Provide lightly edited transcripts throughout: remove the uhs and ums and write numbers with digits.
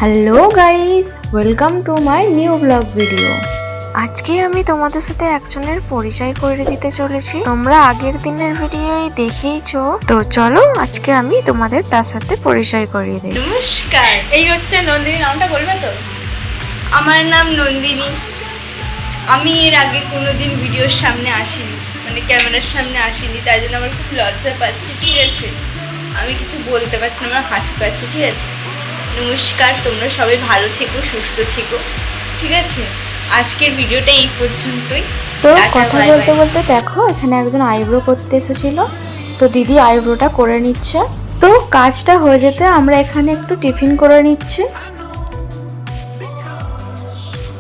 Hello guys, welcome to my new blog video. আজকে আমি তোমাদের সাথে একজনের পরিচয় করে দিতে চলেছি। তোমরা আগের দিনের ভিডিওই দেখেইছো, তো চলো আজকে আমি তোমাদের তার সাথে পরিচয় করিয়ে দিই। নমস্কার, এই হচ্ছে নন্দিনী। নামটা বলবে তো? আমার নাম নন্দিনী। আমি এর আগে কোনোদিন ভিডিওর সামনে আসিনি, মানে ক্যামেরার সামনে আসিনি, তাই জন্য আমার খুব লজ্জা পাচ্ছি। ঠিক আছে, আমি কিছু বলতে পারছি না, আমার হাসি পাচ্ছে। ঠিক আছে, নমস্কার, তোমরা সবাই ভালো থেকো, সুস্থ থেকো। ঠিক আছে, আজকের ভিডিওটা এই পর্যন্তই। তো কথা বলতে বলতে দেখো এখানে একজন আইব্রো করতে এসেছিল, তো দিদি আইব্রোটা করে নিচ্ছে। তো কাজটা হয়ে যেতে আমরা এখানে একটু টিফিন করে নিচ্ছি।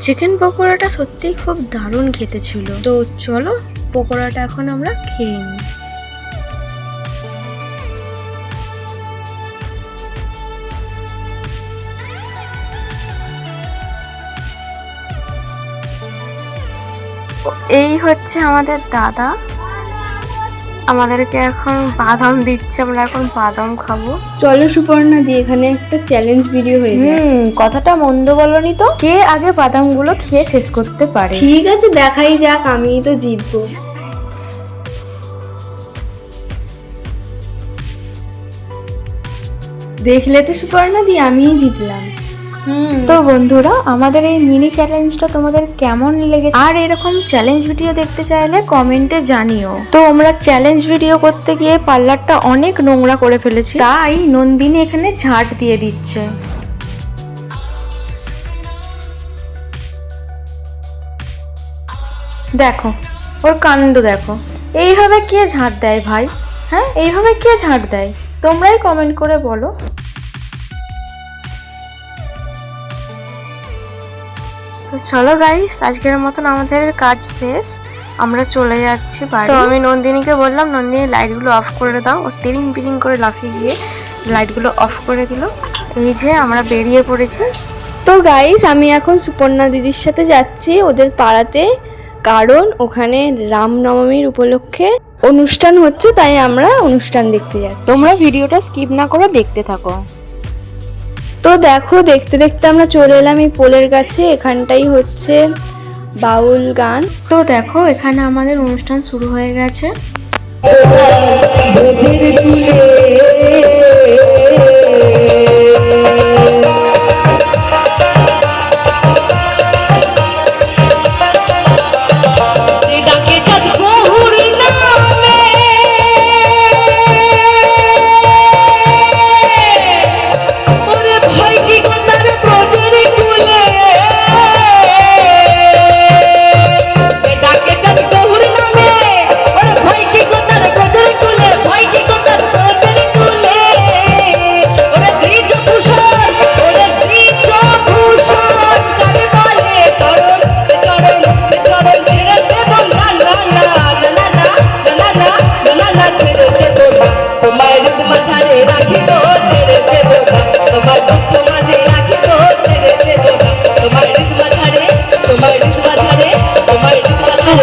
চিকেন পকোড়াটা সত্যিই খুব দারুণ খেতে ছিল। তো চলো পকোড়াটা এখন আমরা খেয়ে নিই। এই হচ্ছে আমাদের দাদা, আমাদেরকে এখন বাদাম দিচ্ছে, আমরা এখন বাদাম খাবো। চলো সুপর্ণা দি, এখানে একটা চ্যালেঞ্জ ভিডিও হয়ে যায়। কথাটা মন্দ বলনি তো। কে আগে বাদামগুলো খেয়ে শেষ করতে পারে? ঠিক আছে, দেখাই যাক, আমি তো জিতবো। দেখলে তো সুপর্ণা দি, আমিই জিতলাম। তো বন্ধুরা, আমাদের এই মিনি চ্যালেঞ্জটা তোমাদের কেমন লেগেছে, আর এরকম চ্যালেঞ্জ ভিডিও দেখতে চাইলে কমেন্টে জানিও। তো আমরা চ্যালেঞ্জ ভিডিও করতে গিয়ে পার্লারটা অনেক নোংরা করে ফেলেছি, তাই নন্দিনী এখানে ঝাঁট দিয়ে দিচ্ছে। দেখো ওর কাণ্ড দেখো। এইভাবে কে ঝাঁট দেয় ভাই? হ্যাঁ, এইভাবে কে ঝাঁট দেয়? তোমরাই কমেন্ট করে বলো। তো চলো গাইস, আজকের মতন আমাদের কাজ শেষ, আমরা চলে যাচ্ছি বাড়ি। তো আমি নন্দিনীকে বললাম, নন্দিনী লাইটগুলো অফ করে দাও। ও টিরিং পিরিং করে লাফিয়ে গিয়ে লাইটগুলো অফ করে দিল। এই যে আমরা বেরিয়ে পড়েছি। তো গাইস, আমি এখন সুপর্ণা দিদির সাথে যাচ্ছি ওদের পাড়াতে, কারণ ওখানে রামনবমীর উপলক্ষে অনুষ্ঠান হচ্ছে, তাই আমরা অনুষ্ঠান দেখতে যাচ্ছি। তোমরা ভিডিওটা স্কিপ না করে দেখতে থাকো। তো দেখো, দেখতে দেখতে আমরা চলে এলাম এই পোলের কাছে। এখানটাই হচ্ছে বাউল গান। তো দেখো এখানে আমাদের অনুষ্ঠান শুরু হয়ে গেছে।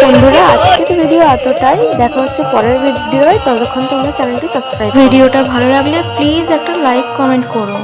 বন্ধুরা, আজকের ভিডিও এতটাই। দেখা হচ্ছে পরের ভিডিওয়, ততক্ষণ তোমরা চ্যানেলটি সাবস্ক্রাইব। ভিডিওটা ভালো লাগলে প্লিজ একটা লাইক কমেন্ট করো।